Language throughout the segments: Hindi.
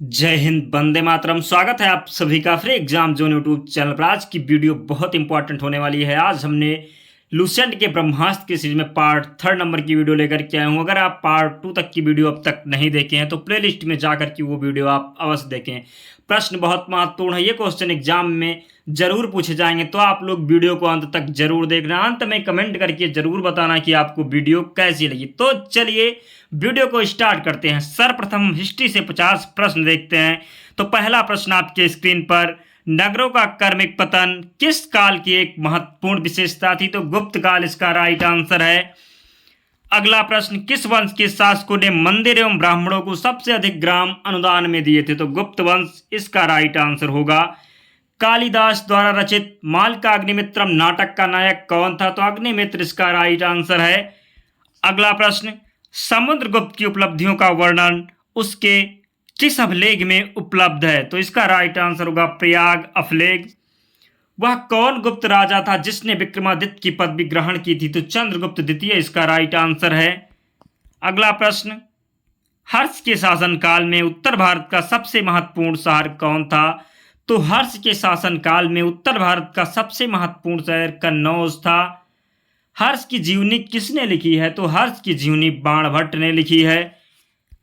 जय हिंद, वंदे मातरम। स्वागत है आप सभी का free exam zone YouTube channel पर। आज की वीडियो बहुत इंपॉर्टेंट होने वाली है। आज हमने लुसेंट के ब्रह्मास्त्र की सीरीज में पार्ट 3 नंबर की वीडियो लेकर के आए हूँ। अगर आप पार्ट 2 तक की वीडियो अब तक नहीं देखे हैं तो प्लेलिस्ट में जाकर के वो वीडियो आप अवश्य देखें। प्रश्न बहुत महत्वपूर्ण है, ये क्वेश्चन एग्जाम में जरूर पूछे जाएंगे, तो आप लोग वीडियो को अंत तक जरूर देखना। अंत में कमेंट करके जरूर बताना कि आपको वीडियो कैसी लगी। तो चलिए वीडियो को स्टार्ट करते हैं। सर्वप्रथम हिस्ट्री से 50 प्रश्न देखते हैं। तो पहला प्रश्न आपके स्क्रीन पर, नगरों का क्रमिक पतन किस काल की एक महत्वपूर्ण विशेषता थी? तो गुप्त काल इसका राइट आंसर है। अगला प्रश्न, किस वंश के शासकों ने मंदिर एवं ब्राह्मणों को सबसे अधिक ग्राम अनुदान में दिए थे? तो गुप्त वंश इसका राइट आंसर होगा। कालिदास द्वारा रचित मालकाग्निमित्रम नाटक का नायक कौन था? तो अग्निमित्र इसका राइट आंसर है। अगला प्रश्न, समुद्रगुप्त की उपलब्धियों का वर्णन उसके किस अभिलेख में उपलब्ध है? तो इसका राइट आंसर होगा प्रयाग अभिलेख। वह कौन गुप्त राजा था जिसने विक्रमादित्य की पदवी ग्रहण की थी? तो चंद्रगुप्त द्वितीय इसका राइट आंसर है। अगला प्रश्न, हर्ष के शासनकाल में उत्तर भारत का सबसे महत्वपूर्ण शहर कौन था? तो हर्ष के शासनकाल में उत्तर भारत का सबसे महत्वपूर्ण शहर कन्नौज था। हर्ष की जीवनी किसने लिखी है? तो हर्ष की जीवनी बाणभट्ट ने लिखी है।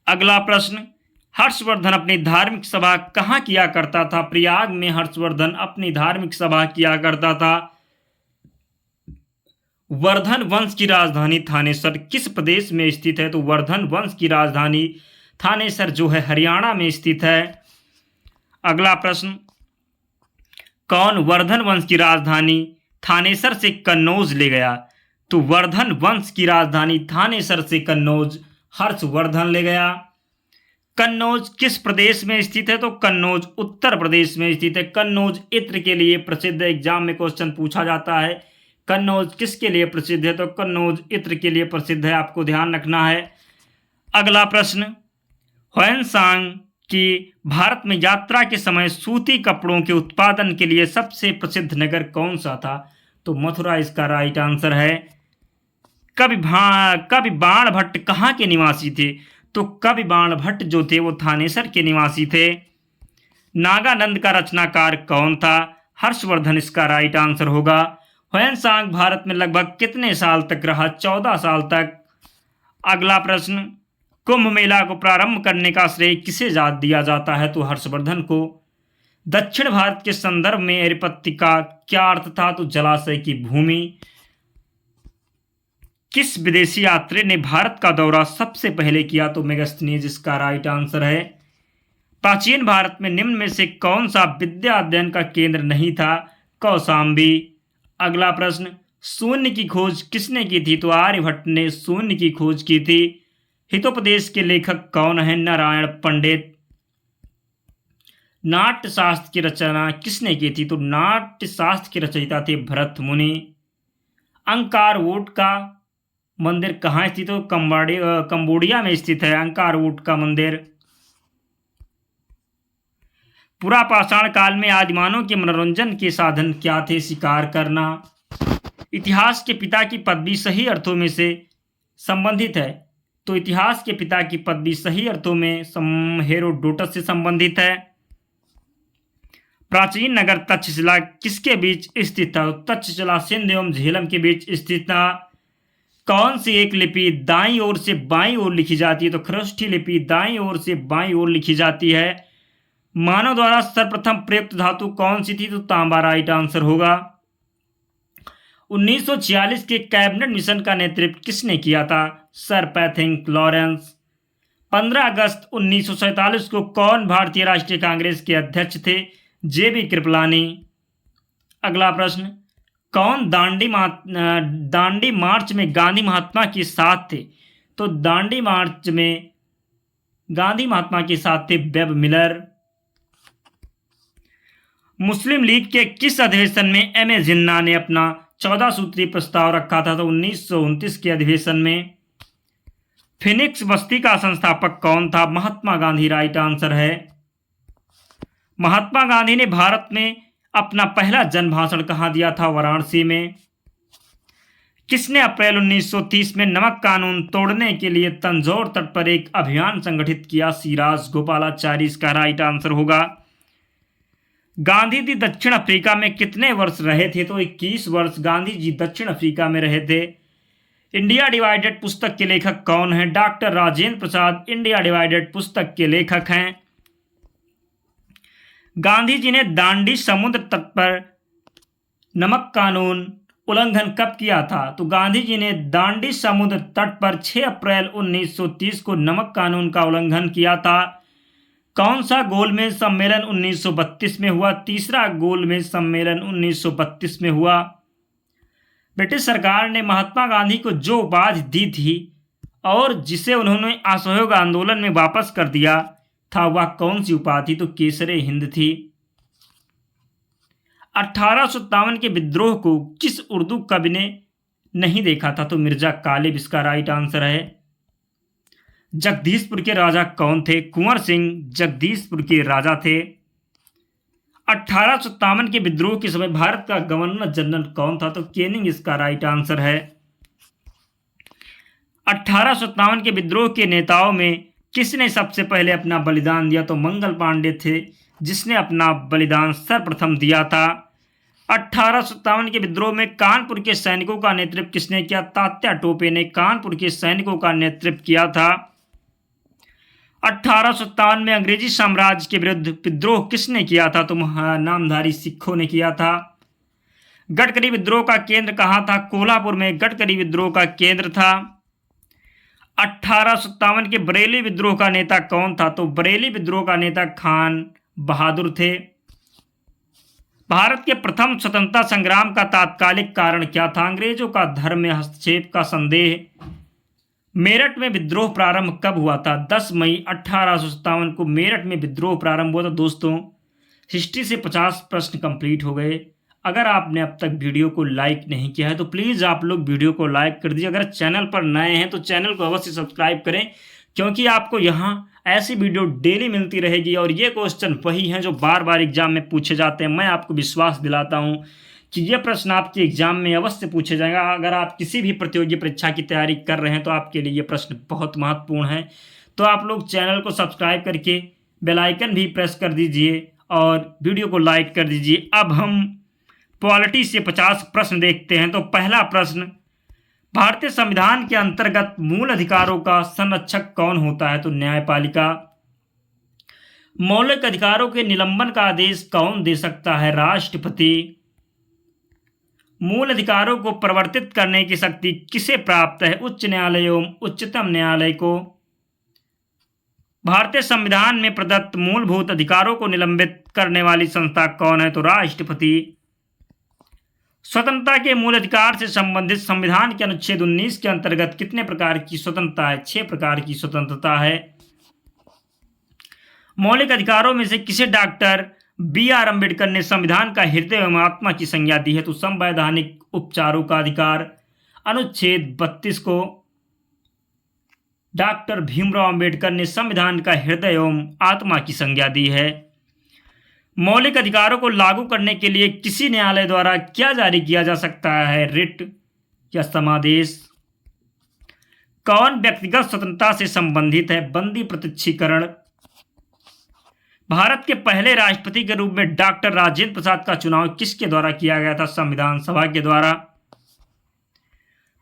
अगला प्रश्न, हर्षवर्धन अपनी धार्मिक सभा कहाँ किया करता था? प्रयाग में हर्षवर्धन अपनी धार्मिक सभा किया करता था। वर्धन वंश की राजधानी थानेसर किस प्रदेश में स्थित है? तो वर्धन वंश की राजधानी थानेसर जो है हरियाणा में स्थित है। अगला प्रश्न, कौन वर्धन वंश की राजधानी थानेसर से कन्नौज ले गया? तो वर्धन वंश की राजधानी थानेसर से कन्नौज हर्षवर्धन ले गया। कन्नौज किस प्रदेश में स्थित है? तो कन्नौज उत्तर प्रदेश में स्थित है। कन्नौज इत्र के लिए प्रसिद्ध है, एग्जाम में क्वेश्चन पूछा जाता है। कन्नौज किसके लिए प्रसिद्ध है? तो कन्नौज इत्र के लिए प्रसिद्ध है, आपको ध्यान रखना है। अगला प्रश्न, ह्वेनसांग की भारत में यात्रा के समय सूती कपड़ों के उत्पादन के लिए सबसे प्रसिद्ध नगर कौन सा था? तो मथुरा इसका राइट आंसर है। कवि बाणभट्ट कहाँ के निवासी थे? तो कवि बाणभट्ट जो थे वो थानेसर के निवासी थे। नागानंद का रचनाकार कौन था? हर्षवर्धन इसका राइट आंसर होगा। ह्वेनसांग भारत में लगभग कितने साल तक रहा? 14 साल तक। अगला प्रश्न, कुंभ मेला को प्रारंभ करने का श्रेय किसे दिया जाता है? तो हर्षवर्धन को। दक्षिण भारत के संदर्भ में एरिपत्ति का क्या अर्थ था? तो जलाशय की भूमि। किस विदेशी यात्री ने भारत का दौरा सबसे पहले किया? तो मेगास्थनीज इसका राइट आंसर है। प्राचीन भारत में निम्न में से कौन सा विद्या अध्ययन का केंद्र नहीं था? कौशाम्बी। अगला प्रश्न, शून्य की खोज किसने की थी? तो आर्यभट्ट ने शून्य की खोज की थी। हितोपदेश के लेखक कौन है? नारायण पंडित। नाट्य शास्त्र की रचना किसने की थी? तो नाट्य शास्त्र के रचयिता थे भरत मुनि। अंकारवोट का मंदिर कहाँ स्थित है? तो कंबोडिया में स्थित है अंकारवोट का मंदिर। पुरापाषाण काल में आदिमानव के मनोरंजन के साधन क्या थे? शिकार करना। इतिहास के पिता की पदवी सही अर्थों में से संबंधित है? तो इतिहास के पिता की पदवी सही अर्थों में हेरोडोटस से संबंधित है। प्राचीन नगर तक्षशिला किसके बीच स्थित था? तक्षशिला सिंध एवं झेलम के बीच स्थित था। कौन सी एक लिपि दाईं ओर से बाईं ओर लिखी जाती है? तो खरोष्ठी लिपि दाईं ओर से बाईं ओर लिखी जाती है। मानव द्वारा सर्वप्रथम प्रयुक्त धातु कौन सी थी? तो तांबा राइट आंसर होगा। 1946 के कैबिनेट मिशन का नेतृत्व किसने किया था? Sir पैथिंग Lawrence. 15 अगस्त 1947 को कौन भारतीय राष्ट्रीय कांग्रेस के अध्यक्ष थे? जेबी कृपलानी। अगला प्रश्न, कौन दांडी मार्च में गांधी महात्मा के साथ थे? तो दांडी मार्च में गांधी महात्मा के साथ थे वेब मिलर। मुस्लिम लीग के किस अधिवेशन में एम ए जिन्ना ने अपना 14 सूत्रीय प्रस्ताव रखा था? तो 1929 के अधिवेशन में। फिनिक्स बस्ती का संस्थापक कौन था? महात्मा गांधी राइट आंसर है। महात्मा गांधी ने भारत में अपना पहला जन भाषण कहाँ दिया था? वाराणसी में। किसने अप्रैल 1930 में नमक कानून तोड़ने के लिए तंजौर तट पर एक अभियान संगठित किया? सिराज गोपालाचारी इसका राइट आंसर होगा। गांधी जी दक्षिण अफ्रीका में कितने वर्ष रहे थे? तो 21 वर्ष गांधी जी दक्षिण अफ्रीका में रहे थे। इंडिया डिवाइडेड पुस्तक के लेखक कौन हैं? Doctor Rajendra Prasad India divided पुस्तक के लेखक हैं। गांधी जी ने दांडी समुद्र तट पर नमक कानून उल्लंघन कब किया था? तो गांधी जी ने दांडी समुद्र तट पर 6 अप्रैल 1930 को नमक कानून का उल्लंघन किया था। कौन सा गोलमेज सम्मेलन 1932 में हुआ? तीसरा गोलमेज सम्मेलन 1932 में हुआ। ब्रिटिश सरकार ने महात्मा गांधी को जो उपाधि दी थी और जिसे उन्होंने असहयोग आंदोलन में वापस कर दिया था, वह कौन सी उपाधि? तो केसरे हिंद थी। 1857 के विद्रोह को किस उर्दू कवि ने नहीं देखा था? तो मिर्जा गालिब इसका राइट आंसर है। जगदीशपुर के राजा कौन थे? कुंवर सिंह जगदीशपुर के राजा थे। 1857 के विद्रोह के समय भारत का गवर्नर जनरल कौन था? तो केनिंग इसका राइट आंसर है। 1857 के विद्रोह के नेताओं में किसने सबसे पहले अपना बलिदान दिया? तो मंगल पांडे थे जिसने अपना बलिदान सर्वप्रथम दिया था। 1857 के विद्रोह में कानपुर के सैनिकों का नेतृत्व किसने किया? तात्या टोपे ने कानपुर के सैनिकों का नेतृत्व किया था। 1857 में अंग्रेजी साम्राज्य के विरुद्ध विद्रोह किसने किया था? तो नामधारी सिखों ने किया था। गडकरी विद्रोह का केंद्र कहाँ था? कोल्हापुर में गडकरी विद्रोह का केंद्र था। 1857 के बरेली विद्रोह का नेता कौन था? तो बरेली विद्रोह का नेता खान बहादुर थे। भारत के प्रथम स्वतंत्रता संग्राम का तात्कालिक कारण क्या था? अंग्रेजों का धर्म में हस्तक्षेप का संदेह। मेरठ में विद्रोह प्रारंभ कब हुआ था? 10 मई 1857 को मेरठ में विद्रोह प्रारंभ हुआ था। दोस्तों, हिस्ट्री से 50 प्रश्न कंप्लीट हो गए। अगर आपने अब तक वीडियो को लाइक नहीं किया है तो प्लीज़ आप लोग वीडियो को लाइक कर दीजिए। अगर चैनल पर नए हैं तो चैनल को अवश्य सब्सक्राइब करें, क्योंकि आपको यहाँ ऐसी वीडियो डेली मिलती रहेगी और ये क्वेश्चन वही हैं जो बार बार एग्जाम में पूछे जाते हैं। मैं आपको विश्वास दिलाता हूँ कि ये प्रश्न आपके एग्जाम में अवश्य पूछे जाएगा। अगर आप किसी भी प्रतियोगी परीक्षा की तैयारी कर रहे हैं तो आपके लिए ये प्रश्न बहुत महत्वपूर्ण है। तो आप लोग चैनल को सब्सक्राइब करके बेल आइकन भी प्रेस कर दीजिए और वीडियो को लाइक कर दीजिए। अब हम पॉलिटी से 50 प्रश्न देखते हैं। तो पहला प्रश्न, भारतीय संविधान के अंतर्गत मूल अधिकारों का संरक्षक कौन होता है? तो न्यायपालिका। मौलिक अधिकारों के निलंबन का आदेश कौन दे सकता है? राष्ट्रपति। मूल अधिकारों को परिवर्तित करने की शक्ति किसे प्राप्त है? उच्च न्यायालय एवं उच्चतम न्यायालय को। भारतीय संविधान में प्रदत्त मूलभूत अधिकारों को निलंबित करने वाली संस्था कौन है? तो राष्ट्रपति। स्वतंत्रता के मूल अधिकार से संबंधित संविधान के अनुच्छेद 19 के अंतर्गत कितने प्रकार की स्वतंत्रता है? 6 प्रकार की स्वतंत्रता है। मौलिक अधिकारों में से किसे डॉक्टर BR अम्बेडकर ने संविधान का हृदय एवं आत्मा की संज्ञा दी है? तो संवैधानिक उपचारों का अधिकार। अनुच्छेद 32 को डॉक्टर भीमराव अम्बेडकर ने संविधान का हृदय एवं आत्मा की संज्ञा दी है। मौलिक अधिकारों को लागू करने के लिए किसी न्यायालय द्वारा क्या जारी किया जा सकता है? रिट या समादेश। कौन व्यक्तिगत स्वतंत्रता से संबंधित है? बंदी प्रत्यक्षीकरण। भारत के पहले राष्ट्रपति के रूप में डॉक्टर राजेंद्र प्रसाद का चुनाव किसके द्वारा किया गया था? संविधान सभा के द्वारा।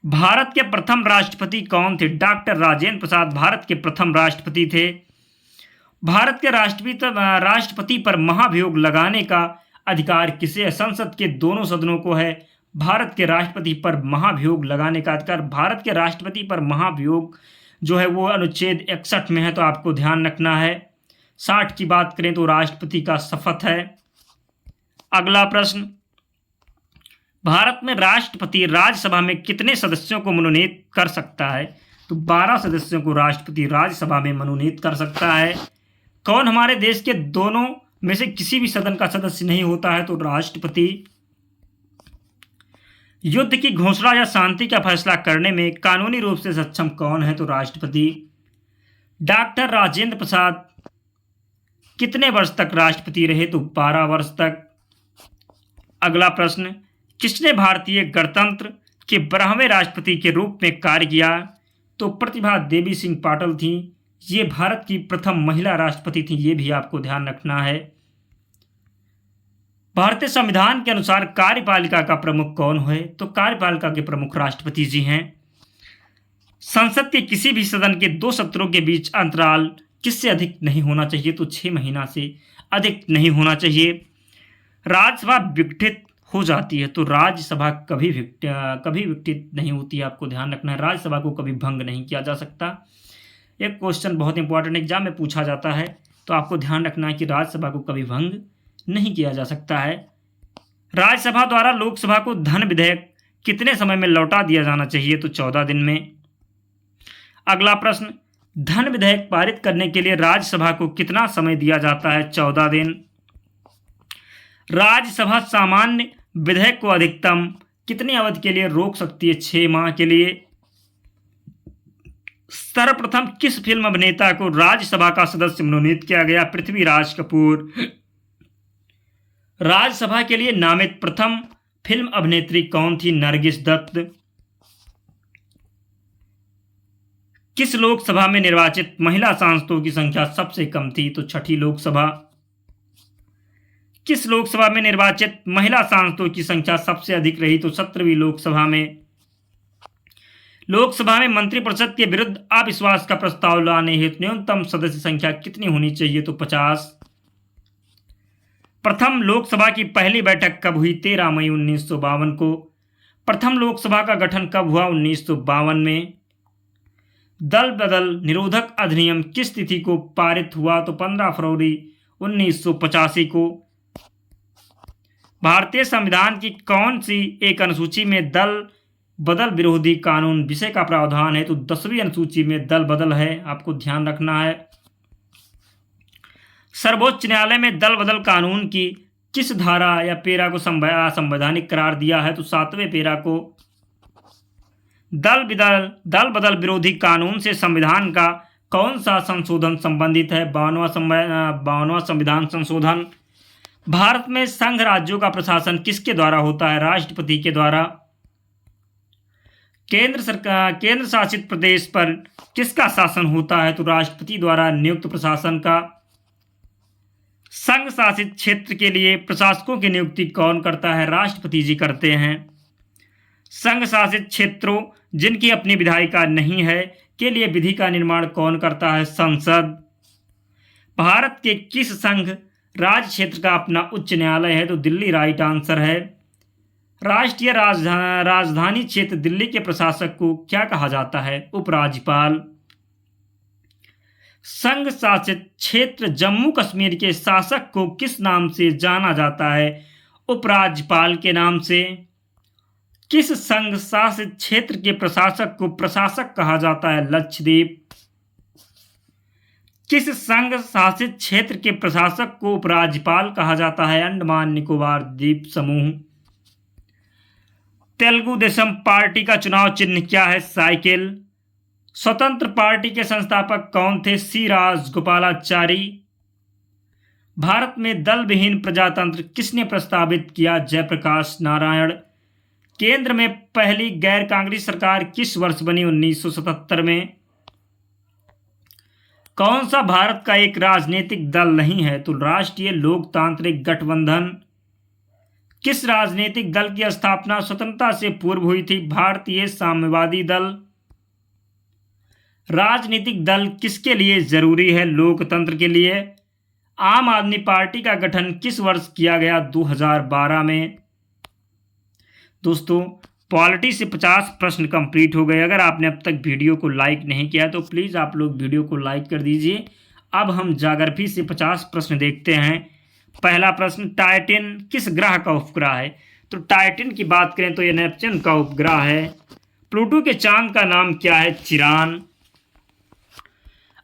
भारत के प्रथम राष्ट्रपति कौन थे? डॉक्टर राजेंद्र प्रसाद भारत के प्रथम राष्ट्रपति थे। भारत के राष्ट्रपति पर महाभियोग लगाने का अधिकार किसे है? संसद के दोनों सदनों को है। भारत के राष्ट्रपति पर महाभियोग लगाने का अधिकार, भारत के राष्ट्रपति पर महाभियोग जो है वो अनुच्छेद 61 में है, तो आपको ध्यान रखना है। 60 की बात करें तो राष्ट्रपति का शपथ है। अगला प्रश्न, भारत में राष्ट्रपति राज्यसभा में कितने सदस्यों को मनोनीत कर सकता है? तो 12 सदस्यों को राष्ट्रपति राज्यसभा में मनोनीत कर सकता है। कौन हमारे देश के दोनों में से किसी भी सदन का सदस्य नहीं होता है? तो राष्ट्रपति। युद्ध की घोषणा या शांति का फैसला करने में कानूनी रूप से सक्षम कौन है? तो राष्ट्रपति। डॉक्टर राजेंद्र प्रसाद कितने वर्ष तक राष्ट्रपति रहे? तो 12 वर्ष तक। अगला प्रश्न, किसने भारतीय गणतंत्र के 12वें राष्ट्रपति के रूप में कार्य किया? तो प्रतिभा देवी सिंह पाटिल थी। ये भारत की प्रथम महिला राष्ट्रपति थी, ये भी आपको ध्यान रखना है। भारतीय संविधान के अनुसार कार्यपालिका का प्रमुख कौन है? तो कार्यपालिका के प्रमुख राष्ट्रपति जी हैं। संसद के किसी भी सदन के 2 सत्रों के बीच अंतराल किससे अधिक नहीं होना चाहिए? तो 6 महीना से अधिक नहीं होना चाहिए। राज्यसभा विघटित हो जाती है तो राज्यसभा कभी विघटित नहीं होती है, आपको ध्यान रखना है। राज्यसभा को कभी भंग नहीं किया जा सकता। एक क्वेश्चन बहुत इंपॉर्टेंट एग्जाम में पूछा जाता है, तो आपको ध्यान रखना है कि राज्यसभा को कभी भंग नहीं किया जा सकता है। राज्यसभा द्वारा लोकसभा को धन विधेयक कितने समय में लौटा दिया जाना चाहिए? तो 14 दिन में। अगला प्रश्न, धन विधेयक पारित करने के लिए राज्यसभा को कितना समय दिया जाता है? 14 दिन। राज्यसभा सामान्य विधेयक को अधिकतम कितनी अवधि के लिए रोक सकती है? 6 माह के लिए। सर्वप्रथम किस फिल्म अभिनेता को राज्यसभा का सदस्य मनोनीत किया गया? पृथ्वीराज कपूर। राज्यसभा के लिए नामित प्रथम फिल्म अभिनेत्री कौन थी? नरगिस दत्त। किस लोकसभा में निर्वाचित महिला सांसदों की संख्या सबसे कम थी? तो 6ठी लोकसभा। किस लोकसभा में निर्वाचित महिला सांसदों की संख्या सबसे अधिक रही? तो 17वीं लोकसभा में। लोकसभा में मंत्रिपरिषद के विरुद्ध अविश्वास का प्रस्ताव लाने हेतु न्यूनतम सदस्य संख्या कितनी होनी चाहिए? तो 50। प्रथम लोकसभा की पहली बैठक कब हुई? 13 मई 1952 को। प्रथम लोकसभा का गठन कब हुआ? 1952 में। दल बदल निरोधक अधिनियम किस तिथि को पारित हुआ? तो 15 फरवरी 1985 को। भारतीय संविधान की कौन सी एक अनुसूची में दल बदल विरोधी कानून विषय का प्रावधान है? तो 10वीं अनुसूची में दल बदल है, आपको ध्यान रखना है। सर्वोच्च न्यायालय में दल बदल कानून की किस धारा या पेरा को संवैधानिक करार दिया है? तो 7वें पेरा को। दल बदल विरोधी कानून से संविधान का कौन सा संशोधन संबंधित है? 52वां संविधान संशोधन। भारत में संघ राज्यों का प्रशासन किसके द्वारा होता है? राष्ट्रपति के द्वारा। केंद्र शासित प्रदेश पर किसका शासन होता है? तो राष्ट्रपति द्वारा नियुक्त प्रशासन का। संघ शासित क्षेत्र के लिए प्रशासकों की नियुक्ति कौन करता है? राष्ट्रपति जी करते हैं। संघ शासित क्षेत्रों जिनकी अपनी विधायिका नहीं है के लिए विधि का निर्माण कौन करता है? संसद। भारत के किस संघ राज्य क्षेत्र का अपना उच्च न्यायालय है? तो दिल्ली राइट आंसर है। राष्ट्रीय राजधानी क्षेत्र दिल्ली के प्रशासक को क्या कहा जाता है? उपराज्यपाल। संघ शासित क्षेत्र जम्मू कश्मीर के शासक को किस नाम से जाना जाता है? उपराज्यपाल के नाम से। किस संघ शासित क्षेत्र के प्रशासक को प्रशासक कहा जाता है? लक्षद्वीप। किस संघ शासित क्षेत्र के प्रशासक को उपराज्यपाल कहा जाता है? अंडमान निकोबार द्वीप समूह। तेलुगु देशम पार्टी का चुनाव चिन्ह क्या है? साइकिल। स्वतंत्र पार्टी के संस्थापक कौन थे? सी राजगोपालाचारी। भारत में दल विहीन प्रजातंत्र किसने प्रस्तावित किया? जयप्रकाश नारायण। केंद्र में पहली गैर कांग्रेस सरकार किस वर्ष बनी? 1977 में। कौन सा भारत का एक राजनीतिक दल नहीं है? तो राष्ट्रीय लोकतांत्रिक गठबंधन। किस राजनीतिक दल की स्थापना स्वतंत्रता से पूर्व हुई थी? भारतीय साम्यवादी दल। राजनीतिक दल किसके लिए जरूरी है? लोकतंत्र के लिए। आम आदमी पार्टी का गठन किस वर्ष किया गया? 2012 में। दोस्तों, पॉलिटी से 50 प्रश्न कंप्लीट हो गए। अगर आपने अब तक वीडियो को लाइक नहीं किया तो प्लीज़ आप लोग वीडियो को लाइक कर दीजिए। अब हम ज्योग्राफी से 50 प्रश्न देखते हैं। पहला प्रश्न, टाइटन किस ग्रह का उपग्रह है? तो टाइटन की बात करें तो यह नेपच्यून का उपग्रह है। प्लूटो के चांद का नाम क्या है? चिरान।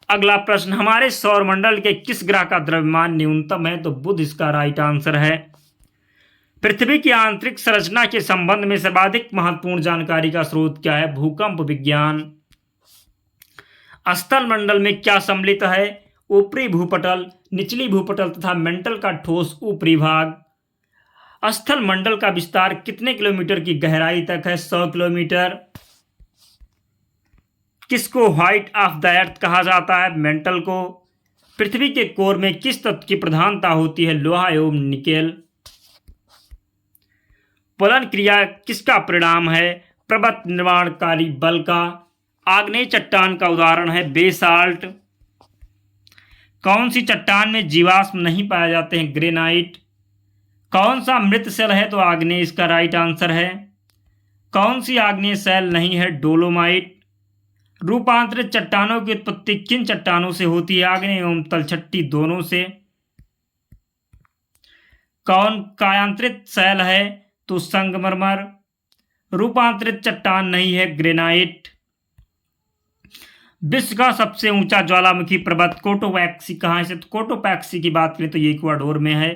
अगला प्रश्न, हमारे सौरमंडल के किस ग्रह का द्रव्यमान न्यूनतम है? तो बुध इसका राइट आंसर है। पृथ्वी की आंतरिक संरचना के संबंध में सर्वाधिक महत्वपूर्ण जानकारी का स्रोत क्या है? भूकंप विज्ञान। स्थल मंडल में क्या सम्मिलित है? ऊपरी भूपटल, निचली भूपटल तथा मेंटल का ठोस ऊपरी भाग। स्थल मंडल का विस्तार कितने किलोमीटर की गहराई तक है? 100 किलोमीटर। किसको व्हाइट ऑफ द अर्थ कहा जाता है? मेंटल को। पृथ्वी के कोर में किस तत्व की प्रधानता होती है? लोहा एवं निकेल। पुलन क्रिया किसका परिणाम है? पर्वत निर्माणकारी बल का। आग्नेय चट्टान का उदाहरण है बेसाल्ट। कौन सी चट्टान में जीवाश्म नहीं पाए जाते हैं? ग्रेनाइट। कौन सा मृत सेल है? तो आग्नेय इसका राइट आंसर है। कौन सी आग्नेय सेल नहीं है? डोलोमाइट। रूपांतरित चट्टानों की उत्पत्ति किन चट्टानों से होती है? आग्नेय एवं तलछट्टी दोनों से। कौन कायांतरित सेल है? तो संगमरमर। रूपांतरित चट्टान नहीं है ग्रेनाइट। विश्व का सबसे ऊंचा ज्वालामुखी पर्वत कोटोपैक्सी कहाँ है? तो कोटोपैक्सी की बात करें तो ये इक्वाडोर में है।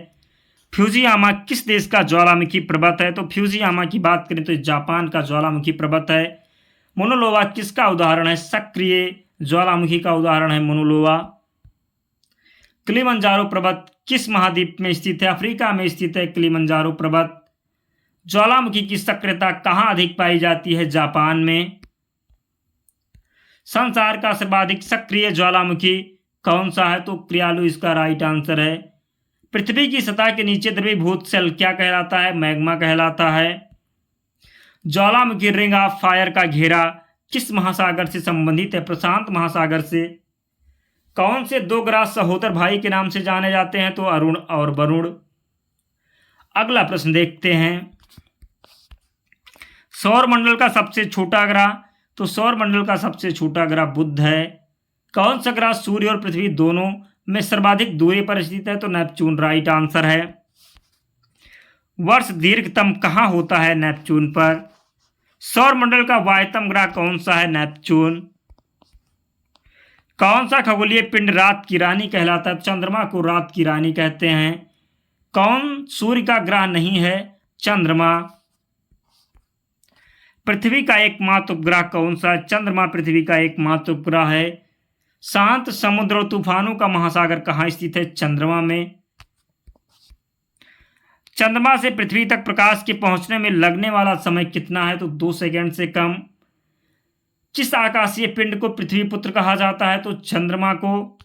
फ्यूजियामा किस देश का ज्वालामुखी पर्वत है? तो फ्यूजियामा की बात करें तो जापान का ज्वालामुखी पर्वत है। मोनोलोवा किसका उदाहरण है? सक्रिय ज्वालामुखी का उदाहरण है मोनोलोवा। किलिमंजारो पर्वत किस महाद्वीप में स्थित है? अफ्रीका में स्थित है किलिमंजारो पर्वत। ज्वालामुखी की सक्रियता कहाँ अधिक पाई जाती है? जापान में। संसार का सर्वाधिक सक्रिय ज्वालामुखी कौन सा है? तो क्रियालु इसका राइट आंसर है। पृथ्वी की सतह के नीचे द्रवीभूत सेल क्या कहलाता है? मैग्मा कहलाता है। ज्वालामुखी रिंग ऑफ फायर का घेरा किस महासागर से संबंधित है? प्रशांत महासागर से। कौन से दो ग्रह सहोदर भाई के नाम से जाने जाते हैं? तो अरुण और वरुण। अगला प्रश्न देखते हैं। सौरमंडल का सबसे छोटा ग्रह? तो सौरमंडल का सबसे छोटा ग्रह बुध है। कौन सा ग्रह सूर्य और पृथ्वी दोनों में सर्वाधिक दूरी पर स्थित है? तो नेपच्यून राइट आंसर है। वर्ष दीर्घतम कहाँ होता है? नेपच्यून पर। सौरमंडल का वायतम ग्रह कौन सा है? नेपच्यून। कौन सा खगोलीय पिंड रात की रानी कहलाता है? चंद्रमा को रात की रानी कहते हैं। कौन सूर्य का ग्रह नहीं है? चंद्रमा। पृथ्वी का एकमात्र उपग्रह कौन सा है? चंद्रमा पृथ्वी का एकमात्र उपग्रह है। शांत समुद्र और तूफानों का महासागर कहाँ स्थित है? चंद्रमा में। चंद्रमा से पृथ्वी तक प्रकाश के पहुंचने में लगने वाला समय कितना है? तो 2 सेकंड से कम। किस आकाशीय पिंड को पृथ्वी पुत्र कहा जाता है? तो चंद्रमा को।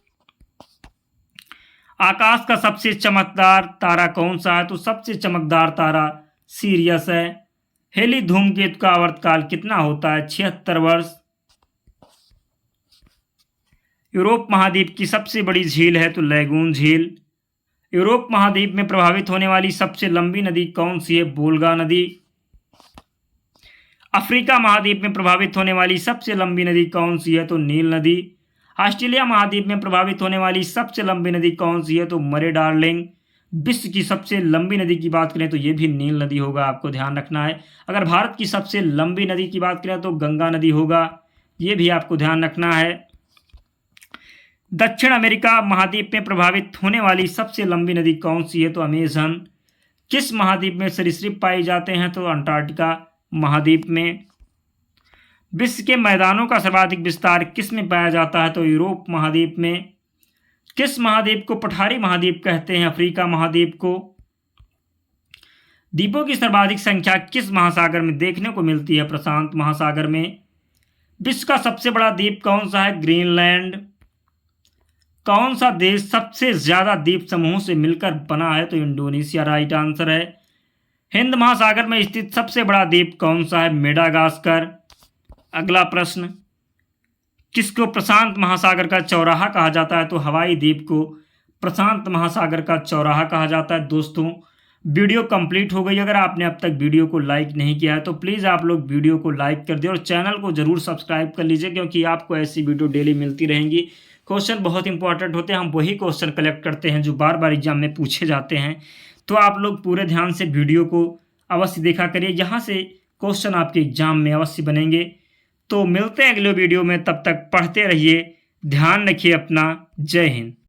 आकाश का सबसे चमकदार तारा कौन सा है? तो सबसे चमकदार तारा सीरियस है। हेली धूमकेतु का आवर्तकाल कितना होता है? 76 वर्ष। यूरोप महाद्वीप की सबसे बड़ी झील है? तो लैगून झील। यूरोप महाद्वीप में प्रभावित होने वाली सबसे लंबी नदी कौन सी है? वोल्गा नदी। अफ्रीका महाद्वीप में प्रभावित होने वाली सबसे लंबी नदी कौन सी है? तो नील नदी। ऑस्ट्रेलिया महाद्वीप में प्रभावित होने वाली सबसे लंबी नदी कौन सी है? तो मरे डार्लिंग। विश्व की सबसे लंबी नदी की बात करें तो ये भी नील नदी होगा, आपको ध्यान रखना है। अगर भारत की सबसे लंबी नदी की बात करें तो गंगा नदी होगा, ये भी आपको ध्यान रखना है। दक्षिण अमेरिका महाद्वीप में प्रभावित होने वाली सबसे लंबी नदी कौन सी है? तो अमेजन। किस महाद्वीप में सरीसृप पाए जाते हैं? तो अंटार्कटिका महाद्वीप में। विश्व के मैदानों का सर्वाधिक विस्तार किस में पाया जाता है? तो यूरोप महाद्वीप में। किस महाद्वीप को पठारी महाद्वीप कहते हैं? अफ्रीका महाद्वीप को। द्वीपों की सर्वाधिक संख्या किस महासागर में देखने को मिलती है? प्रशांत महासागर में। विश्व का सबसे बड़ा द्वीप कौन सा है? ग्रीनलैंड। कौन सा देश सबसे ज्यादा द्वीप समूहों से मिलकर बना है? तो इंडोनेशिया राइट आंसर है। हिंद महासागर में स्थित सबसे बड़ा द्वीप कौन सा है? मेडागास्कर। अगला प्रश्न। किसको प्रशांत महासागर का चौराहा कहा जाता है? तो हवाई द्वीप को प्रशांत महासागर का चौराहा कहा जाता है। दोस्तों वीडियो कंप्लीट हो गई। अगर आपने अब तक वीडियो को लाइक नहीं किया है तो प्लीज़ आप लोग वीडियो को लाइक कर दें और चैनल को जरूर सब्सक्राइब कर लीजिए, क्योंकि आपको ऐसी वीडियो डेली मिलती रहेंगी। क्वेश्चन बहुत इंपॉर्टेंट होते हैं, हम वही क्वेश्चन कलेक्ट करते हैं जो बार बार एग्जाम में पूछे जाते हैं। तो आप लोग पूरे ध्यान से वीडियो को अवश्य देखा करिए, यहाँ से क्वेश्चन आपके एग्जाम में अवश्य बनेंगे। तो मिलते हैं अगले वीडियो में, तब तक पढ़ते रहिए, ध्यान रखिए अपना। जय हिंद।